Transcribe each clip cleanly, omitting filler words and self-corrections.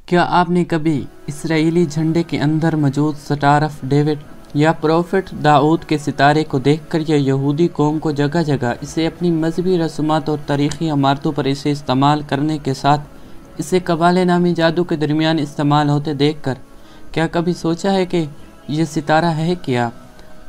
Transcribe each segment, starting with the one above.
کیا آپ نے کبھی اسرائیلی جھنڈے کے اندر موجود سٹار آف ڈیوڈ یا پروفٹ داؤد کے ستارے کو دیکھ کر یا یہودی قوم کو جگہ جگہ اسے اپنی مذہبی رسومات اور تاریخی عمارتوں پر اسے استعمال کرنے کے ساتھ اسے قبالے نامی جادو کے درمیان استعمال ہوتے دیکھ کر کیا کبھی سوچا ہے کہ یہ ستارہ ہے کیا؟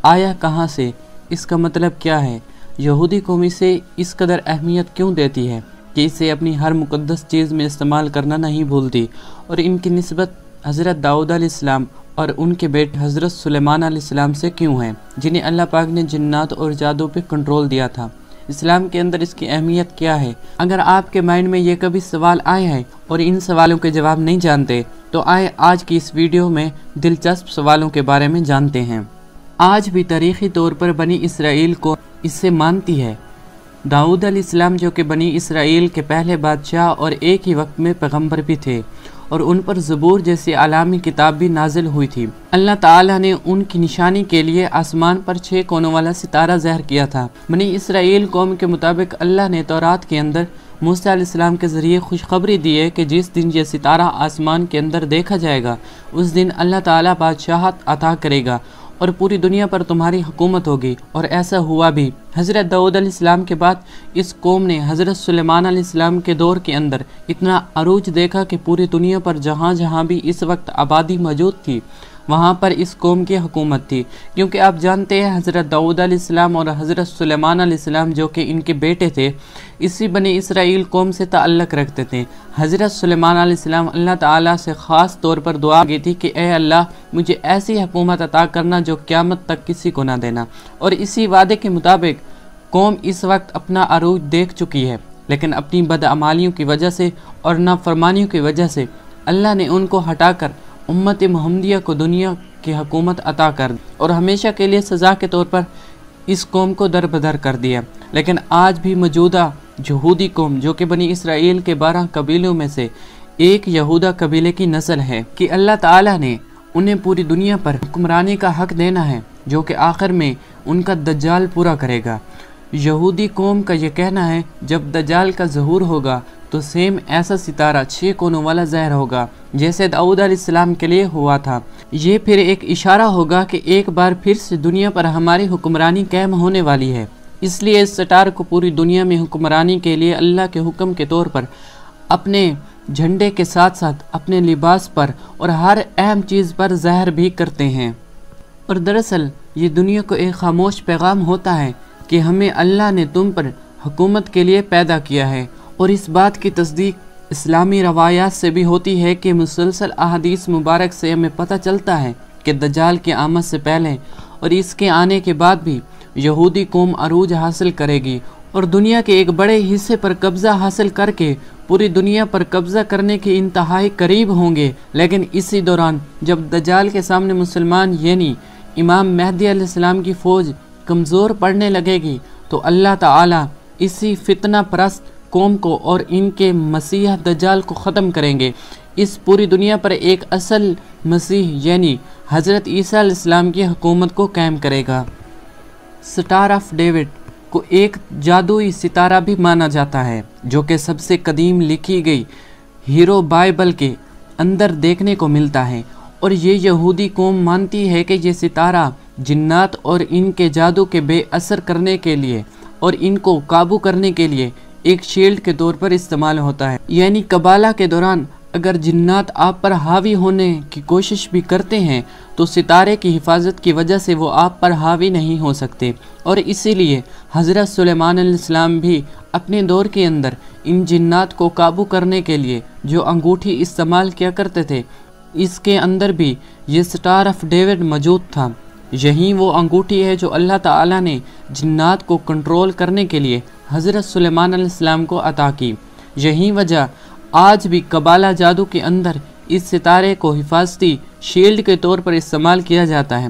آیا کہاں سے؟ اس کا مطلب کیا ہے؟ یہودی قوم اسے اس قدر اہمیت کیوں دیتی ہے کہ اسے اپنی ہر مقدس چیز میں استعمال کرنا نہیں بھولتی، اور ان کی نسبت حضرت داؤد علیہ السلام اور ان کے بیٹے حضرت سلیمان علیہ السلام سے کیوں ہے، جنہیں اللہ پاک نے جنات اور جادو پہ کنٹرول دیا تھا؟ اسلام کے اندر اس کی اہمیت کیا ہے؟ اگر آپ کے مائنڈ میں یہ کبھی سوال آئے ہیں اور ان سوالوں کے جواب نہیں جانتے تو آئے آج کی اس ویڈیو میں دلچسپ سوالوں کے بارے میں جانتے ہیں۔ آج بھی تاریخی طور پر بنی اسرائیل کو اس سے مانتی ہے۔ داؤد علیہ السلام جو کہ بنی اسرائیل کے پہلے بادشاہ اور ایک ہی وقت میں پیغمبر بھی تھے، اور ان پر زبور جیسی علامی کتاب بھی نازل ہوئی تھی۔ اللہ تعالیٰ نے ان کی نشانی کے لیے آسمان پر 6 کونوں والا ستارہ ظاہر کیا تھا۔ بنی اسرائیل قوم کے مطابق اللہ نے تورات کے اندر موسیٰ علیہ السلام کے ذریعے خوشخبری دی ہے کہ جس دن یہ ستارہ آسمان کے اندر دیکھا جائے گا اس دن اللہ تعالیٰ بادشاہت عطا کرے گا اور پوری دنیا پر تمہاری حکومت ہوگی، اور ایسا ہوا بھی۔ حضرت داؤد علیہ السلام کے بعد اس قوم نے حضرت سلیمان علیہ السلام کے دور کے اندر اتنا عروج دیکھا کہ پوری دنیا پر جہاں جہاں بھی اس وقت آبادی موجود تھی وہاں پر اس قوم کی حکومت تھی، کیونکہ آپ جانتے ہیں حضرت داؤد علیہ السلام اور حضرت سلیمان علیہ السلام جو کہ ان کے بیٹے تھے اسی بنی اسرائیل قوم سے تعلق رکھتے تھے۔ حضرت سلیمان علیہ السلام اللہ تعالیٰ سے خاص طور پر دعا کی تھی کہ اے اللہ مجھے ایسی حکومت عطا کرنا جو قیامت تک کسی کو نہ دینا، اور اسی وعدے کے مطابق قوم اس وقت اپنا عروج دیکھ چکی ہے، لیکن اپنی بدعمالیوں کی وجہ سے اور نافرمانیوں کی وجہ سے اللہ نے ان کو ہٹا کر امت محمدیہ کو دنیا کی حکومت عطا کر دی اور ہمیشہ کے لیے سزا کے طور پر اس قوم کو دربدر کر دیا۔ لیکن آج بھی موجودہ یہودی قوم جو کہ بنی اسرائیل کے 12 قبیلوں میں سے ایک یہودا قبیلے کی نسل ہے کہ اللہ تعالیٰ نے انہیں پوری دنیا پر حکمرانی کا حق دینا ہے، جو کہ آخر میں ان کا دجال پورا کرے گا۔ یہودی قوم کا یہ کہنا ہے جب دجال کا ظہور ہوگا تو سیم ایسا ستارہ 6 کونوں والا ظاہر ہوگا جیسے داؤد علیہ السلام کے لیے ہوا تھا۔ یہ پھر ایک اشارہ ہوگا کہ ایک بار پھر سے دنیا پر ہماری حکمرانی قائم ہونے والی ہے، اس لیے اس سٹار کو پوری دنیا میں حکمرانی کے لیے اللہ کے حکم کے طور پر اپنے جھنڈے کے ساتھ ساتھ اپنے لباس پر اور ہر اہم چیز پر ظاہر بھی کرتے ہیں۔ اور دراصل یہ دنیا کو ایک خاموش پیغام ہوتا ہے کہ ہمیں اللہ نے تم پر حکومت کے لیے پیدا کیا ہے، اور اس بات کی تصدیق اسلامی روایات سے بھی ہوتی ہے کہ مسلسل احادیث مبارک سے ہمیں پتہ چلتا ہے کہ دجال کی آمد سے پہلے اور اس کے آنے کے بعد بھی یہودی قوم عروج حاصل کرے گی اور دنیا کے ایک بڑے حصے پر قبضہ حاصل کر کے پوری دنیا پر قبضہ کرنے کے انتہائی قریب ہوں گے۔ لیکن اسی دوران جب دجال کے سامنے مسلمان یعنی امام مہدی علیہ السلام کی فوج کمزور پڑنے لگے گی تو اللہ تعالیٰ اسی فتنہ پرست قوم کو اور ان کے مسیح دجال کو ختم کریں گے۔ اس پوری دنیا پر ایک اصل مسیح یعنی حضرت عیسیٰ علیہ السلام کی حکومت کو قائم کرے گا۔ سٹار آف ڈیوڈ کو ایک جادوئی ستارہ بھی مانا جاتا ہے جو کہ سب سے قدیم لکھی گئی ہیرو بائبل کے اندر دیکھنے کو ملتا ہے، اور یہ یہودی قوم مانتی ہے کہ یہ ستارہ جنات اور ان کے جادو کے بے اثر کرنے کے لیے اور ان کو قابو کرنے کے لیے ایک شیلڈ کے طور پر استعمال ہوتا ہے۔ یعنی قبالہ کے دوران اگر جنات آپ پر حاوی ہونے کی کوشش بھی کرتے ہیں تو ستارے کی حفاظت کی وجہ سے وہ آپ پر حاوی نہیں ہو سکتے، اور اسی لیے حضرت سلیمان علیہ السلام بھی اپنے دور کے اندر ان جنات کو قابو کرنے کے لیے جو انگوٹھی استعمال کیا کرتے تھے اس کے اندر بھی یہ سٹار آف ڈیوڈ موجود تھا۔ یہی وہ انگوٹھی ہے جو اللہ تعالیٰ نے جنات کو کنٹرول کرنے کے لیے حضرت سلیمان علیہ السلام کو عطا کی۔ یہی وجہ آج بھی قبالہ جادو کے اندر اس ستارے کو حفاظتی شیلڈ کے طور پر استعمال کیا جاتا ہے۔